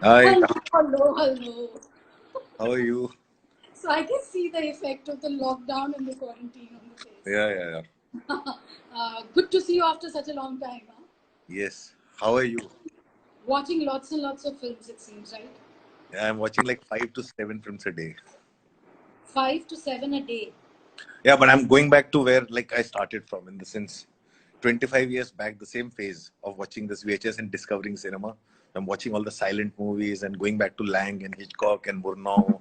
Hi, Hello, hello, hello. how are you? So I can see the effect of the lockdown and the quarantine on the face. Yeah. Good to see you after such a long time. Huh? Yes. How are you? Watching lots and lots of films, it seems, right? Yeah, I'm watching like 5 to 7 films a day. 5 to 7 a day. Yeah, but I'm going back to where like I started from in the sense 25 years back, the same phase of watching this VHS and discovering cinema. I'm watching all the silent movies and going back to Lang and Hitchcock and Murnau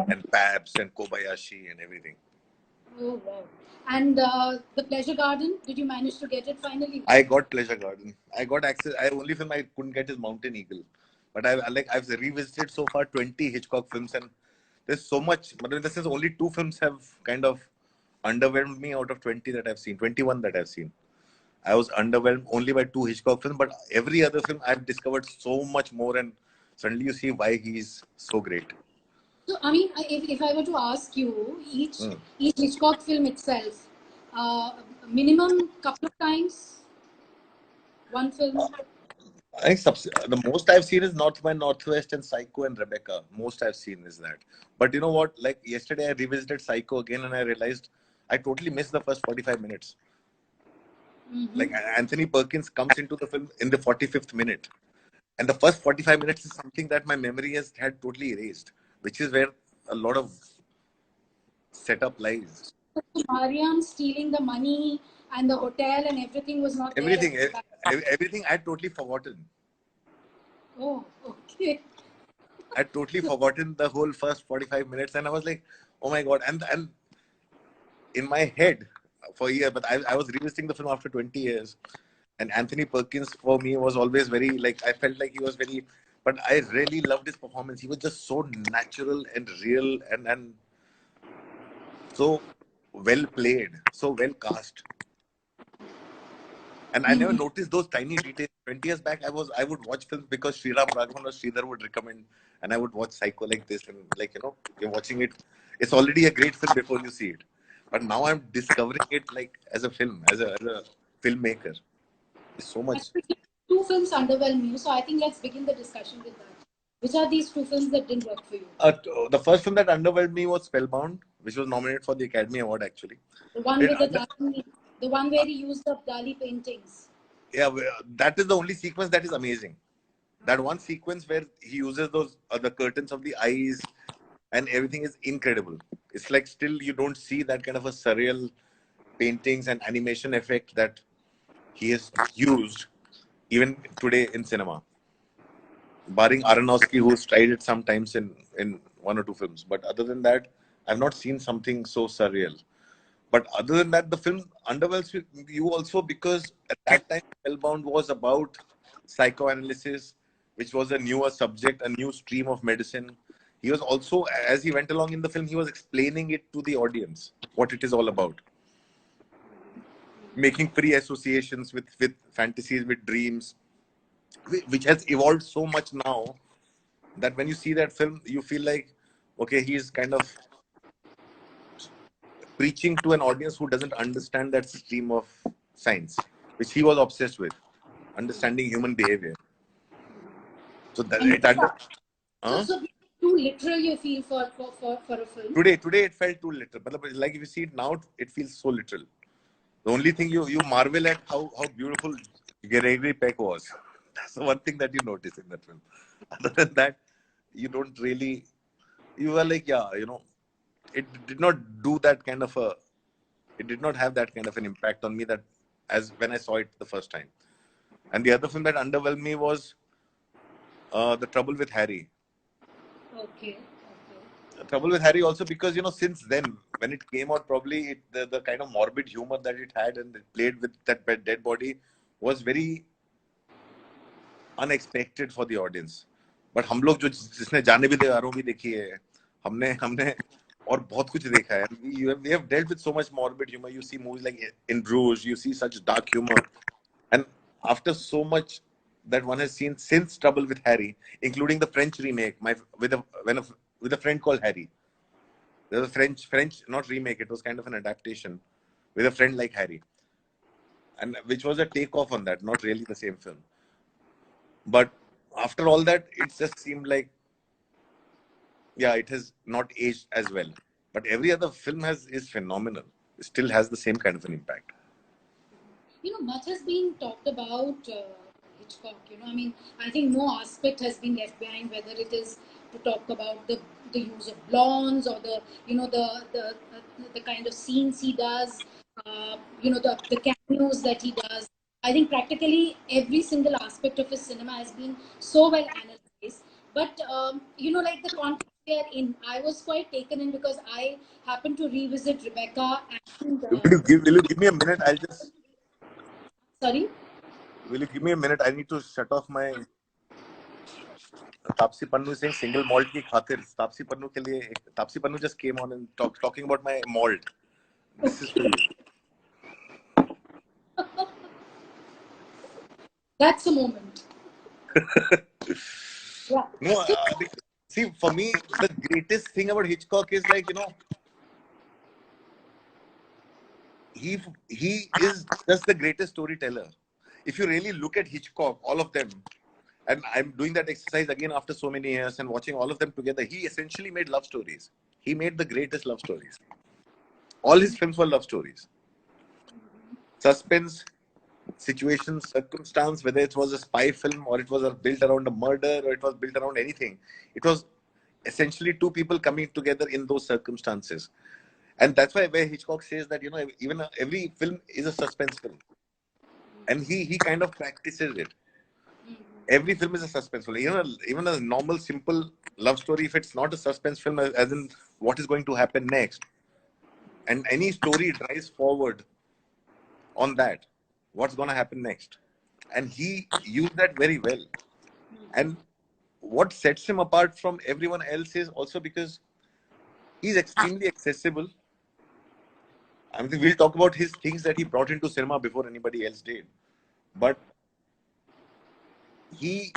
and Pabst and Kobayashi and everything. Oh, wow. And the Pleasure Garden, did you manage to get it finally? I got Pleasure Garden. I got access. I only film I couldn't get is Mountain Eagle, but I've revisited so far 20 Hitchcock films, and there's so much. But in the sense, only two films have kind of underwhelmed me out of 20 that I've seen. 21 that I've seen. I was underwhelmed only by two Hitchcock films, but every other film I've discovered so much more, and suddenly you see why he's so great. So, I mean, if I were to ask you, Hmm. each Hitchcock film itself, uh, minimum couple of times, one film. I think the most I've seen is North by Northwest and Psycho and Rebecca. Most I've seen is that. But you know what? Like yesterday, I revisited Psycho again and I realized I totally missed the first 45 minutes. Mm-hmm. Like Anthony Perkins comes into the film in the 45th minute. And the first 45 minutes is something that my memory has had totally erased, which is where a lot of setup lies. Mariam stealing the money and the hotel and everything was not there at Everything, the start. everything I had totally forgotten. Oh, okay. I'd totally forgotten the whole first 45 minutes. And I was like, oh my God. And in my head for a year, but I was revisiting the film after 20 years. And Anthony Perkins for me was always very, like, I felt like he was very, but I really loved his performance. He was just so natural and real and so well played, so well cast. And I never noticed those tiny details. 20 years back, I would watch films because Sriram Raghavan or Sridhar would recommend, and I would watch Psycho like this, and like you're watching it. It's already a great film before you see it, but now I'm discovering it like as a film, as a filmmaker. It's so much. Actually, two films underwhelmed you, so I think let's begin the discussion with that. Which are these two films that didn't work for you? The first film that underwhelmed me was Spellbound, which was nominated for the Academy Award actually. The one It, with the one where he used up Dali paintings. yeah, that is the only sequence that is amazing. That one sequence where he uses those the curtains of the eyes and everything is incredible. It's like still you don't see that kind of a surreal paintings and animation effect that he has used even today in cinema. Barring Aronofsky, who's tried it sometimes in one or two films, but other than that, I've not seen something so surreal. But other than that, the film underwhelms you also because at that time, Spellbound was about psychoanalysis, which was a newer subject, a new stream of medicine. He was also, as he went along in the film, he was explaining it to the audience, what it is all about, making free associations with fantasies, with dreams, which has evolved so much now that when you see that film, you feel like, okay, he's kind of preaching to an audience who doesn't understand that stream of science, which he was obsessed with, understanding human behavior. So that And it under so too literal you feel for a film. today it felt too literal. But like if you see it now, it feels so literal. The only thing you marvel at how beautiful Gregory Peck was. That's the one thing that you notice in that film. Other than that, you don't really. You were like, yeah, it did not do that kind of a. It did not have that kind of an impact on me that as when I saw it the first time. And the other film that underwhelmed me was The Trouble with Harry. Okay. Trouble with Harry also because since then when it came out, probably the kind of morbid humor that it had and it played with that dead body was very unexpected for the audience. But हम लोग जो जिसने जाने भी दीवारों भी देखी है, हमने हमने और बहुत कुछ देखा है. We have dealt with so much morbid humor. You see movies like In Bruges, you see such dark humor, and after so much that one has seen since Trouble with Harry, including the French remake, with a friend called Harry. There's a French not remake. It was kind of an adaptation with a friend like Harry, and which was a takeoff on that. Not really the same film, but after all that, it just seemed like, yeah, it has not aged as well. But every other film is phenomenal. It still has the same kind of an impact. Much has been talked about Hitchcock. I mean, I think no aspect has been left behind, whether it is to talk about the use of blondes or the kind of scenes he does, the cameos that he does. I think practically every single aspect of his cinema has been so well analyzed. But like the context we are in, I was quite taken in because I happened to revisit Rebecca and Will you give me a minute? sorry. Will you give me a minute? I need to shut off my Tapsi Pannu is saying single malt ki khatir. Tapsi Pannu ke liye, Tapsi Pannu just came on and talking about my malt. This is for you. That's a moment. Yeah. No, see, for me, the greatest thing about Hitchcock is like, he is just the greatest storyteller. If you really look at Hitchcock, all of them, and I'm doing that exercise again after so many years and watching all of them together, he essentially made love stories. He made the greatest love stories. All his films were love stories. Suspense, situation, circumstance, whether it was a spy film or it was built around a murder or it was built around anything. It was essentially two people coming together in those circumstances. And that's why where Hitchcock says that, even every film is a suspense film. And he kind of practices it. Every film is a suspense film. Even a normal, simple love story, if it's not a suspense film, as in what is going to happen next, and any story drives forward on that, what's going to happen next. And he used that very well. And what sets him apart from everyone else is also because he's extremely accessible. I mean, we'll talk about his things that he brought into cinema before anybody else did. But he,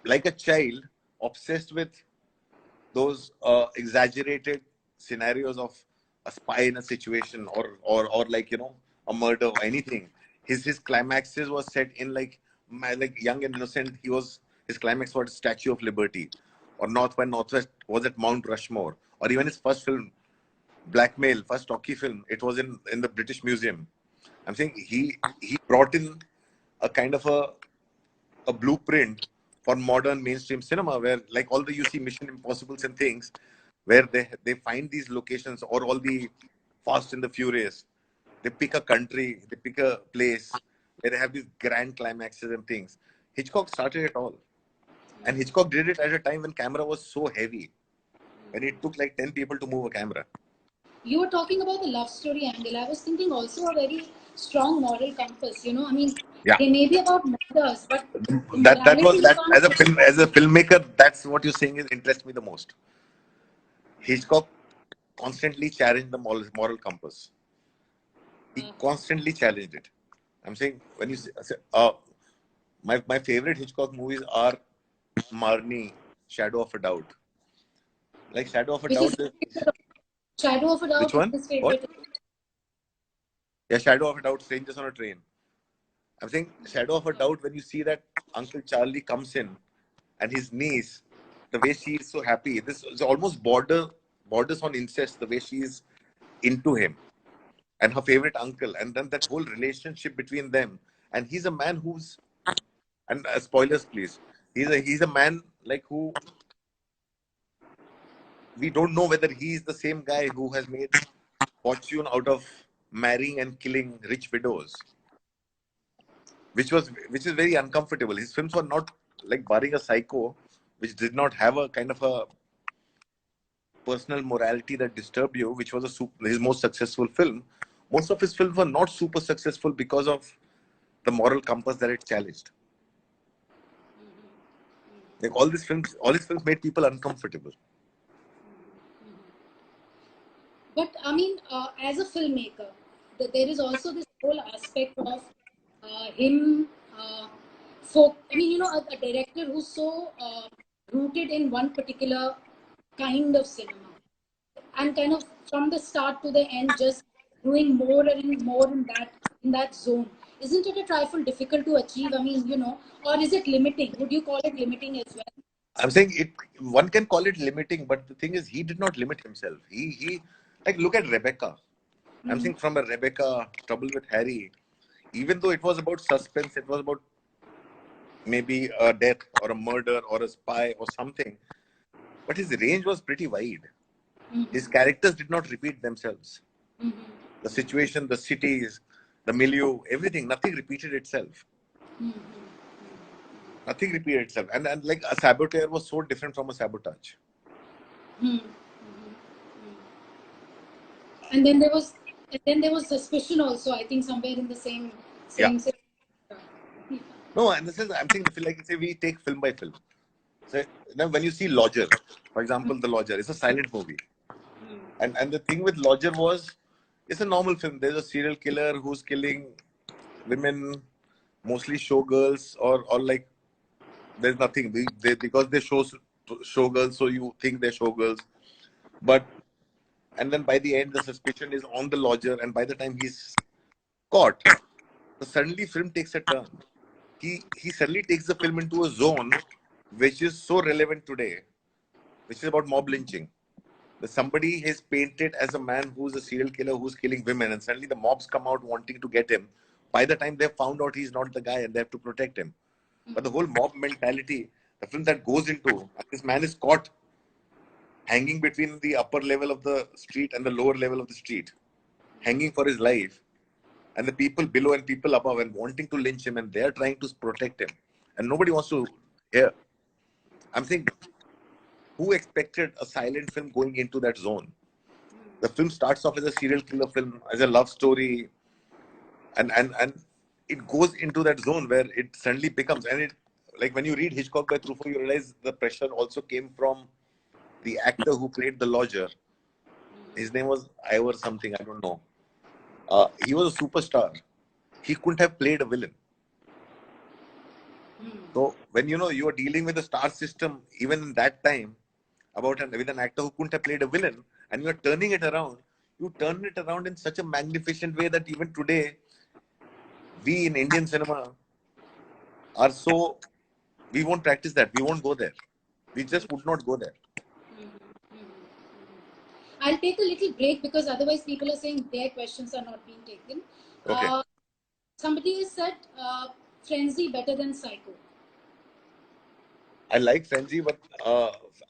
like a child, obsessed with those exaggerated scenarios of a spy in a situation or like a murder or anything. His climaxes was set in like young and innocent. His climax was Statue of Liberty, or North by Northwest was at Mount Rushmore, or even his first film Blackmail, first Rocky film. It was in the British Museum. I'm saying he brought in a kind of a blueprint for modern mainstream cinema, where like all the you see Mission Impossibles and things, where they find these locations, or all the Fast and the Furious, they pick a country, they pick a place where they have these grand climaxes and things. Hitchcock started it all, and Hitchcock did it at a time when camera was so heavy, when it took like 10 people to move a camera. You were talking about the love story angle. I was thinking also a very strong moral compass. I mean, Yeah, they may be about murders, but the that morality was you that can't. as a filmmaker, that's what you're saying is interests me the most. Hitchcock constantly challenged the moral compass. He constantly challenged it. I'm saying when you say, my favorite Hitchcock movies are Marnie, Shadow of a Doubt. Like Shadow of a Which is Doubt is, Shadow of a which Doubt is one? his What? favorite. Yeah, Shadow of a Doubt, Strangers on a Train. I'm saying Shadow of a Doubt, when you see that Uncle Charlie comes in and his niece, the way she is so happy, this is almost borders on incest, the way she is into him and her favorite uncle, and then that whole relationship between them. And he's a man who's, and spoilers please, he's a man like who we don't know whether he's the same guy who has made fortune out of marrying and killing rich widows, which is very uncomfortable. His films were not like, barring a Psycho, which did not have a kind of a personal morality that disturbed you, which was his most successful film. Most of his films were not super successful because of the moral compass that it challenged. Like all his films made people uncomfortable. But I mean, as a filmmaker, there is also this whole aspect of him. I mean, a director who's so rooted in one particular kind of cinema, and kind of from the start to the end, just doing more and more in that zone. isn't it a trifle difficult to achieve? I mean, or is it limiting? Would you call it limiting as well? I'm saying it. One can call it limiting, but the thing is, he did not limit himself. He like look at Rebecca. I'm Mm-hmm. saying from a Rebecca, Trouble with Harry. Even though it was about suspense, it was about maybe a death or a murder or a spy or something. But his range was pretty wide. His Mm-hmm. characters did not repeat themselves. Mm-hmm. The situation, the cities, the milieu, everything, nothing repeated itself. Nothing repeated itself. And like a saboteur was so different from a sabotage. Mm-hmm. And then there was suspicion also. I think somewhere in the same Yeah. same. No, and this is, I'm saying, like, say we take film by film. So now when you see Lodger, for example, The Lodger, it's a silent movie. And the thing with Lodger was, it's a normal film. There's a serial killer who's killing women, mostly showgirls, or like there's nothing. Because they show showgirls, so you think they're showgirls. But and then by the end, the suspicion is on the Lodger, and by the time he's caught, the suddenly film takes a turn. He suddenly takes the film into a zone which is so relevant today, which is about mob lynching. That somebody is painted as a man who's a serial killer who's killing women, and suddenly the mobs come out wanting to get him. By the time they've found out he's not the guy and they have to protect him. But the whole mob mentality, the film that goes into, this man is caught hanging between the upper level of the street and the lower level of the street, hanging for his life, and the people below and people above and wanting to lynch him, and they're trying to protect him, and nobody wants to hear. I'm saying, who expected a silent film going into that zone? The film starts off as a serial killer film, as a love story, and it goes into that zone where it suddenly becomes, and it, like when you read Hitchcock by Truffaut, you realize the pressure also came from the actor who played the lodger. His name was Ivor something, I don't know. He was a superstar. He couldn't have played a villain. So when you are dealing with a star system, even in that time, with an actor who couldn't have played a villain, and you are turning it around, you turn it around in such a magnificent way that even today, we in Indian cinema are so, we won't practice that. We won't go there. We just would not go there. I'll take a little break because otherwise people are saying their questions are not being taken. Okay. Somebody has said Frenzy better than Psycho. I like Frenzy, but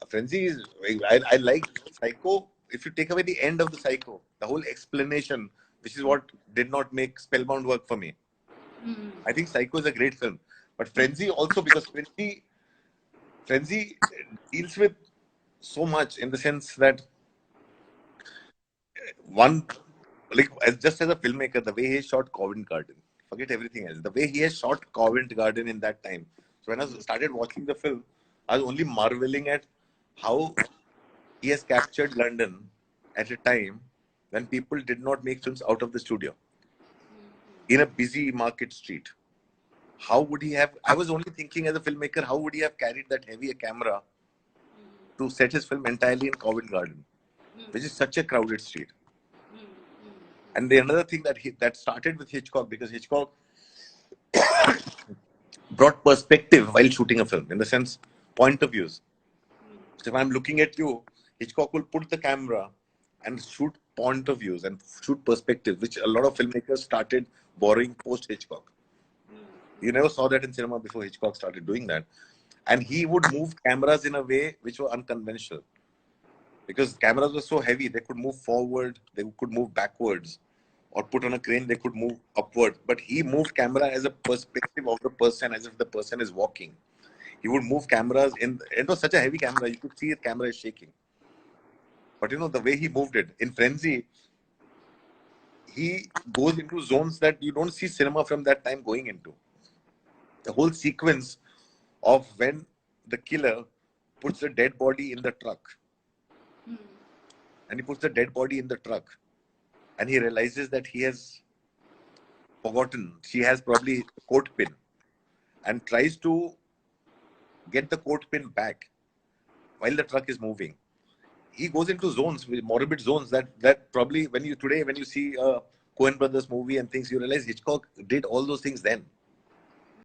Frenzy is, I like Psycho. If you take away the end of the Psycho, the whole explanation, which is what did not make Spellbound work for me. I think Psycho is a great film. But Frenzy also, because Frenzy deals with so much in the sense that one, like, just as a filmmaker, the way he shot Covent Garden, forget everything else. The way he has shot Covent Garden in that time. So when I started watching the film, I was only marveling at how he has captured London at a time when people did not make films out of the studio in a busy market street. How would he have? I was only thinking as a filmmaker, how would he have carried that heavy a camera to set his film entirely in Covent Garden, which is such a crowded street? And the another thing that started with Hitchcock, because Hitchcock brought perspective while shooting a film, in the sense, point of views. So if I'm looking at you, Hitchcock will put the camera and shoot point of views and shoot perspective, which a lot of filmmakers started borrowing post Hitchcock. You never saw that in cinema before Hitchcock started doing that. And he would move cameras in a way which were unconventional. Because cameras were so heavy, they could move forward, they could move backwards, or put on a crane, they could move upward. But he moved camera as a perspective of the person, as if the person is walking. He would move cameras in. It was such a heavy camera, you could see the camera is shaking. But the way he moved it in Frenzy, he goes into zones that you don't see cinema from that time going into. The whole sequence of when the killer puts the dead body in the truck, and he puts the dead body in the truck, and he realizes that he has forgotten, she has probably a coat pin, and tries to get the coat pin back while the truck is moving. He goes into zones, morbid zones, that probably when you see a Coen Brothers movie and things, you realize Hitchcock did all those things then.